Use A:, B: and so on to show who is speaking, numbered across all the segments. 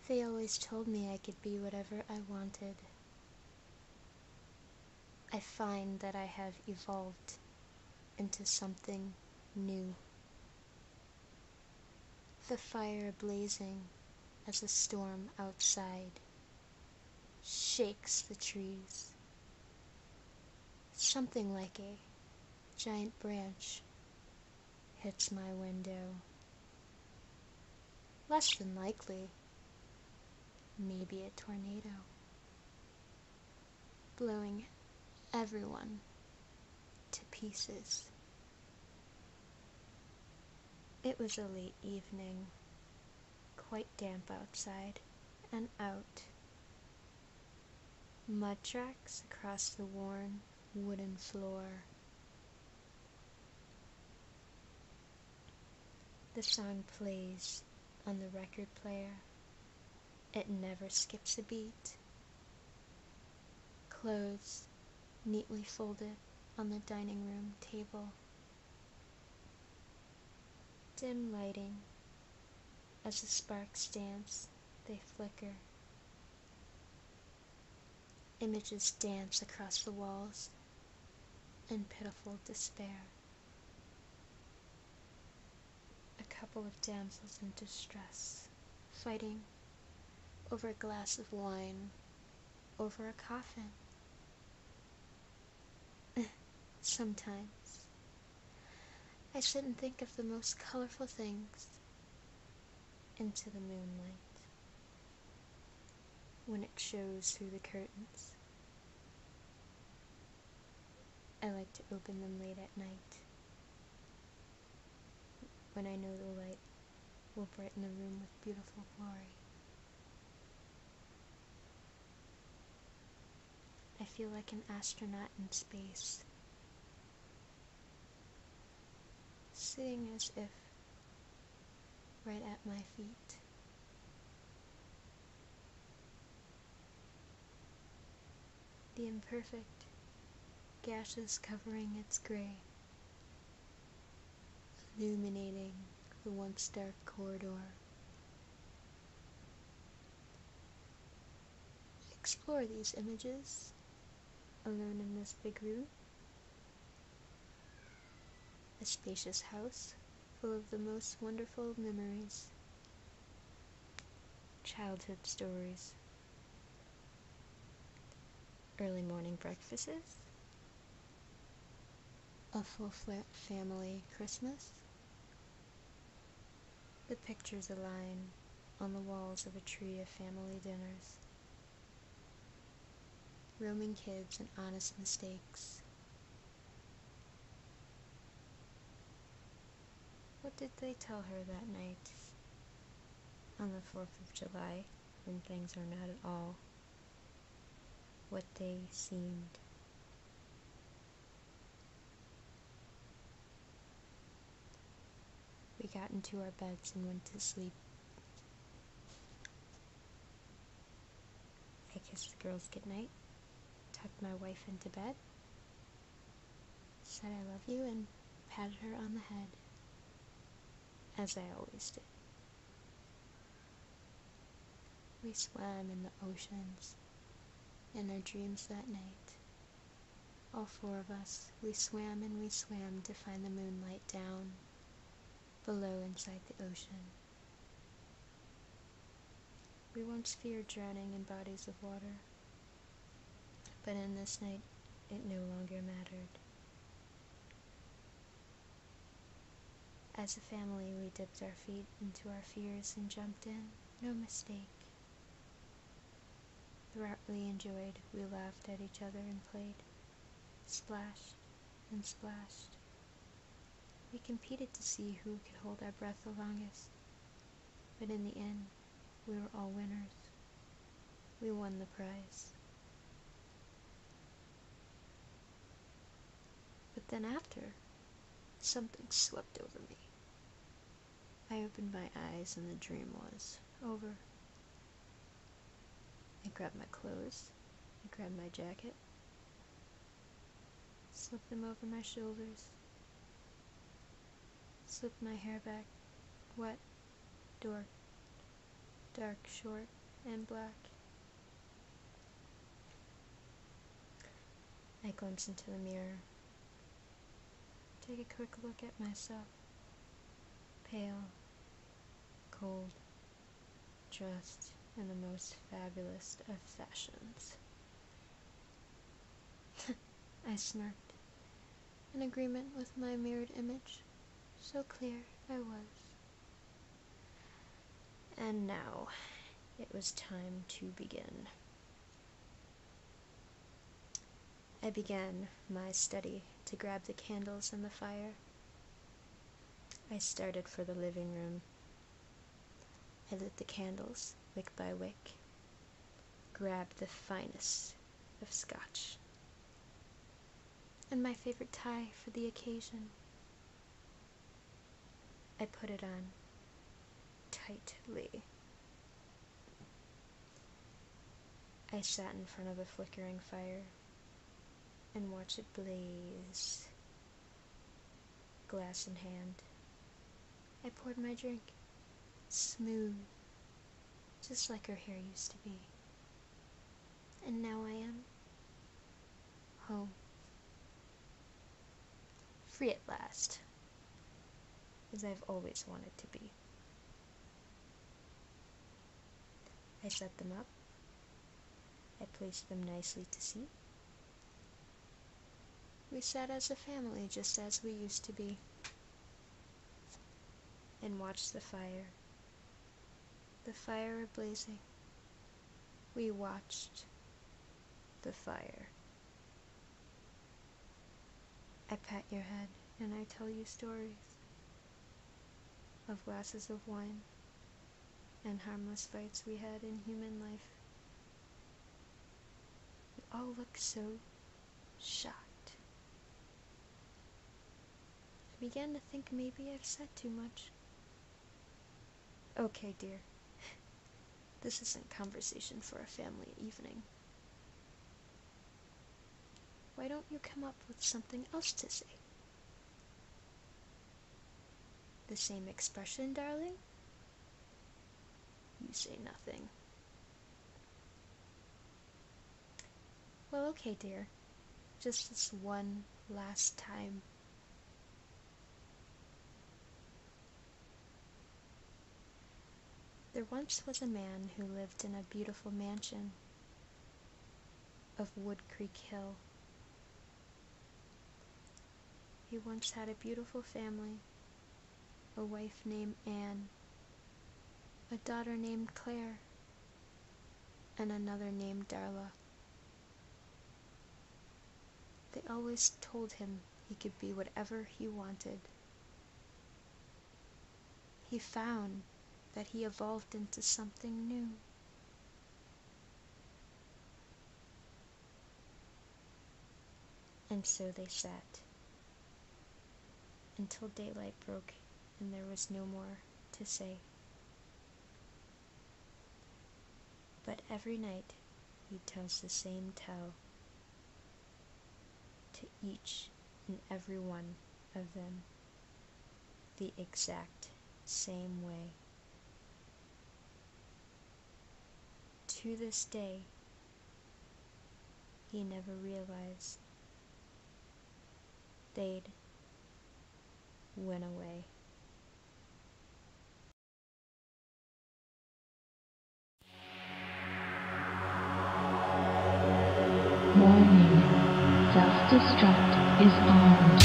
A: They always told me I could be whatever I wanted. I find that I have evolved into something new. The fire blazing as a storm outside shakes the trees. Something like a giant branch hits my window. Less than likely, maybe a tornado, blowing everyone to pieces. It was a late evening, quite damp outside and out. Mud tracks across the worn wooden floor. The song plays on the record player. It never skips a beat. Clothes neatly folded on the dining room table. Dim lighting. As the sparks dance, they flicker. Images dance across the walls in pitiful despair. A couple of damsels in distress, fighting over a glass of wine, over a coffin. Sometimes I sit and think of the most colorful things into the moonlight when it shows through the curtains. I like to open them late at night when I know the light will brighten the room with beautiful glory. I feel like an astronaut in space, sitting as if right at my feet. The imperfect gashes covering its gray, illuminating the once dark corridor. Explore these images, alone in this big room. A spacious house full of the most wonderful memories. Childhood stories. Early morning breakfasts. A full family Christmas. The pictures align on the walls of a tree of family dinners. Roaming kids and honest mistakes. What did they tell her that night on the 4th of July when things are not at all what they seemed? We got into our beds and went to sleep. I kissed the girls goodnight, tucked my wife into bed, said I love you, and patted her on the head, as I always did. We swam in the oceans in our dreams that night. All four of us, we swam and we swam to find the moonlight down below inside the ocean. We once feared drowning in bodies of water, but in this night it no longer mattered. As a family, we dipped our feet into our fears and jumped in, no mistake. Thoroughly enjoyed, we laughed at each other and played, splashed and splashed. We competed to see who could hold our breath the longest, but in the end, we were all winners. We won the prize. But then after, something swept over me. I opened my eyes and the dream was over. I grabbed my clothes, I grabbed my jacket, slipped them over my shoulders, slipped my hair back, wet, dork, dark, short, and black. I glimpse into the mirror, take a quick look at myself, pale, cold, dressed in the most fabulous of fashions. I smirked, in agreement with my mirrored image. So clear I was. And now, it was time to begin. I began my study to grab the candles and the fire. I started for the living room. I lit the candles, wick by wick, grabbed the finest of scotch, and my favorite tie for the occasion. I put it on tightly. I sat in front of the flickering fire and watched it blaze. Glass in hand, I poured my drink, smooth, just like her hair used to be. And now I am home, free at last, as I've always wanted to be. I set them up. I placed them nicely to see. We sat as a family, just as we used to be, and watched the fire blazing. We watched the fire. I pat your head and I tell you stories of glasses of wine and harmless fights we had in human life. You all look so shocked. I began to think maybe I've said too much. Okay, dear. This isn't conversation for a family evening. Why don't you come up with something else to say? The same expression, darling? You say nothing. Well, okay, dear. Just this one last time. There once was a man who lived in a beautiful mansion of Wood Creek Hill. He once had a beautiful family, a wife named Anne, a daughter named Claire, and another named Darla. They always told him he could be whatever he wanted. He found that he evolved into something new. And so they sat until daylight broke and there was no more to say. But every night he tells the same tale to each and every one of them, the exact same way. To this day, he never realized they'd went away.
B: Warning, self-destruct is on.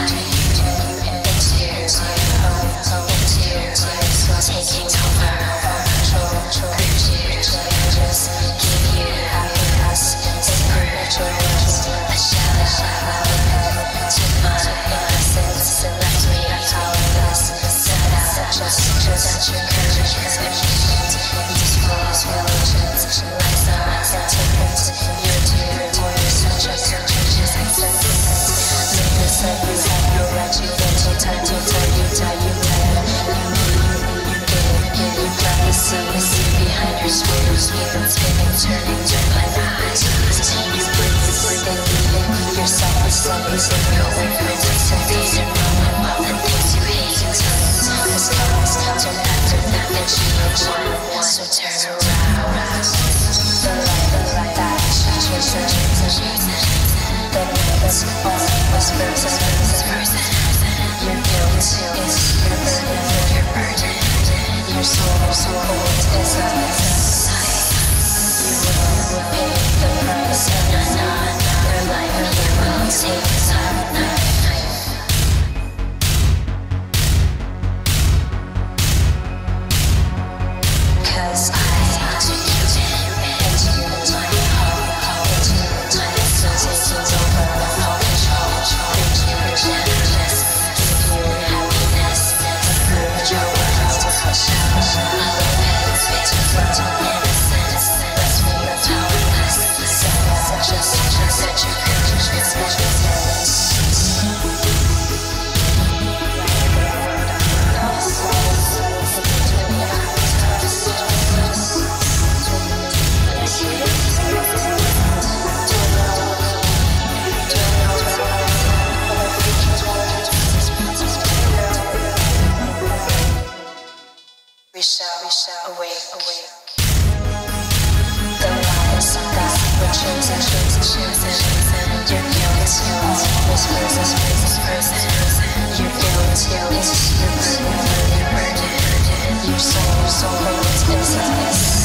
C: I We shall awake. The lies that were chosen. Your guilt whispers. Your guilt is your burden. Your soul holds inside.